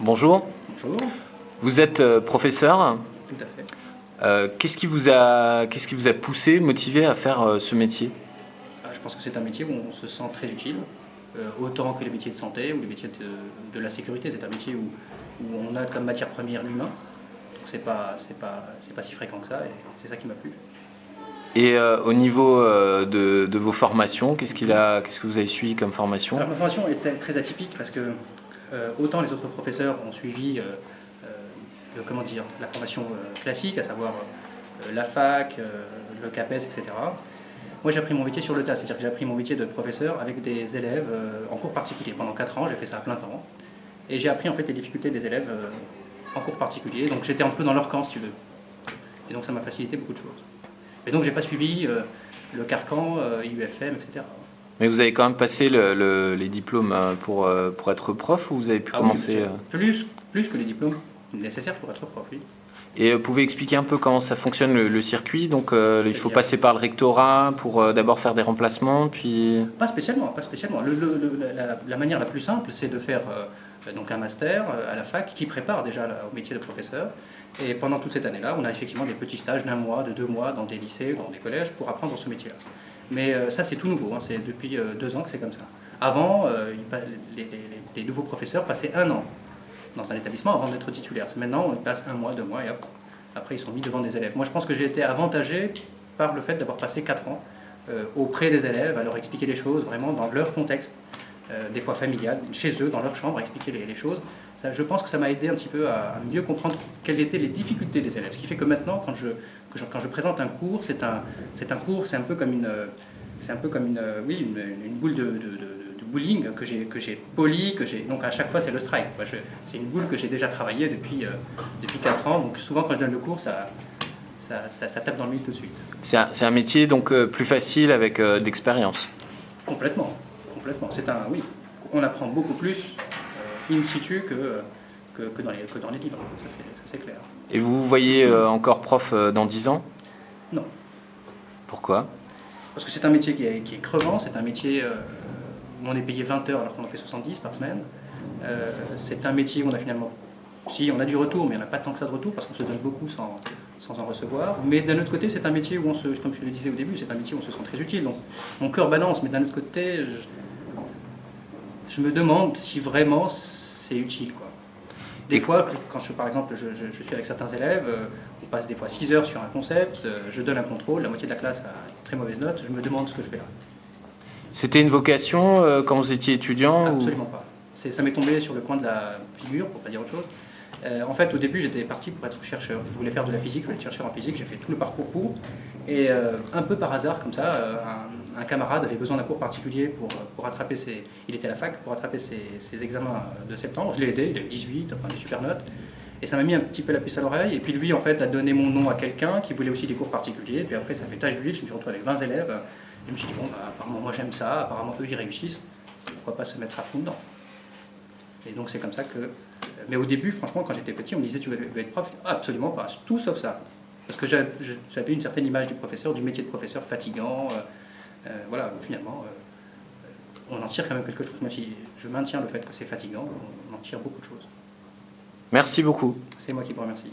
Bonjour, Bonjour, vous êtes professeur. tout à fait. Qu'est-ce qui vous a poussé, motivé à faire ce métier? Je pense que c'est un métier où on se sent très utile, autant que les métiers de santé ou les métiers de la sécurité. C'est un métier où on a comme matière première l'humain. Donc c'est pas si fréquent que ça et c'est ça qui m'a plu. Et au niveau de vos formations, qu'est-ce que vous avez suivi comme formation? Alors ma formation était très atypique parce que autant les autres professeurs ont suivi comment dire, la formation classique, à savoir la fac, le CAPES, etc. Moi, j'ai appris mon métier sur le tas, c'est-à-dire que j'ai appris mon métier de professeur avec des élèves en cours particulier. Pendant 4 ans, j'ai fait ça à plein temps. Et j'ai appris en fait les difficultés des élèves en cours particulier. Donc j'étais un peu dans leur camp, si tu veux. Et donc ça m'a facilité beaucoup de choses. Et donc j'ai pas suivi le carcan, IUFM, etc. Mais vous avez quand même passé les diplômes pour être prof, ou vous avez pu commencer Oui, plus que les diplômes nécessaires pour être prof, oui. Et vous pouvez expliquer un peu comment ça fonctionne le circuit? Donc il faut C'est-à-dire passer par le rectorat pour d'abord faire des remplacements, puis... Pas spécialement, pas spécialement. La manière la plus simple, c'est de faire donc un master à la fac qui prépare déjà au métier de professeur. Et pendant toute cette année-là, on a effectivement des petits stages d'1 mois, de 2 mois dans des lycées, dans des collèges pour apprendre ce métier-là. Mais ça, c'est tout nouveau, hein. C'est depuis 2 ans que c'est comme ça. Avant, les nouveaux professeurs passaient 1 an dans un établissement avant d'être titulaires. Maintenant, ils passent 1 mois, 2 mois et hop, après ils sont mis devant des élèves. Moi, je pense que j'ai été avantagé par le fait d'avoir passé 4 ans auprès des élèves, à leur expliquer les choses vraiment dans leur contexte, des fois familial, chez eux, dans leur chambre, à expliquer les choses. Ça, je pense que ça m'a aidé un petit peu à mieux comprendre quelles étaient les difficultés des élèves. Ce qui fait que maintenant, quand je présente un cours, c'est un cours, c'est un peu comme une boule de bowling que j'ai poli, donc à chaque fois c'est le strike. C'est une boule que j'ai déjà travaillée depuis 4 ans, donc souvent quand je donne le cours, ça tape dans le mille tout de suite. C'est un métier donc plus facile avec d'expérience. Complètement, complètement. Oui, on apprend beaucoup plus in situ que dans les livres, ça c'est clair. Et vous vous voyez encore prof dans 10 ans? Non, Pourquoi? parce que c'est un métier qui est crevant, c'est un métier où on est payé 20 heures alors qu'on en fait 70 par semaine. C'est un métier où on a finalement, si on a du retour, mais on n'a pas tant que ça de retour parce qu'on se donne beaucoup sans en recevoir. Mais d'un autre côté, c'est un métier où comme je le disais au début, c'est un métier où on se sent très utile. Donc mon cœur balance, mais d'un autre côté, je me demande si vraiment c'est utile, quoi. Des fois, quand par exemple, je suis avec certains élèves, on passe des fois 6 heures sur un concept, je donne un contrôle, la moitié de la classe a une très mauvaise note, je me demande ce que je fais là. C'était une vocation quand vous étiez étudiant? Absolument pas. Ça m'est tombé sur le coin de la figure, pour pas dire autre chose. En fait, au début, j'étais parti pour être chercheur. Je voulais faire de la physique, je voulais être chercheur en physique, j'ai fait tout le parcours pour. Et un peu par hasard, comme ça, un camarade avait besoin d'un cours particulier pour rattraper il était à la fac, pour rattraper ses examens de septembre. Je l'ai aidé, il a eu 18, enfin des super notes. Et ça m'a mis un petit peu la puce à l'oreille. Et puis lui, en fait, a donné mon nom à quelqu'un qui voulait aussi des cours particuliers. Et puis après, ça fait tache d'huile, je me suis retrouvé avec 20 élèves. Et je me suis dit, bon, bah, apparemment, moi j'aime ça, apparemment, eux, ils réussissent. Pourquoi pas se mettre à fond dedans? Et donc c'est comme ça que... Mais au début, franchement, quand j'étais petit, on me disait, tu veux être prof? Absolument pas, tout sauf ça. Parce que j'avais une certaine image du professeur, du métier de professeur fatigant. Voilà, finalement, on en tire quand même quelque chose. Même si je maintiens le fait que c'est fatigant, on en tire beaucoup de choses. Merci beaucoup. C'est moi qui vous remercie.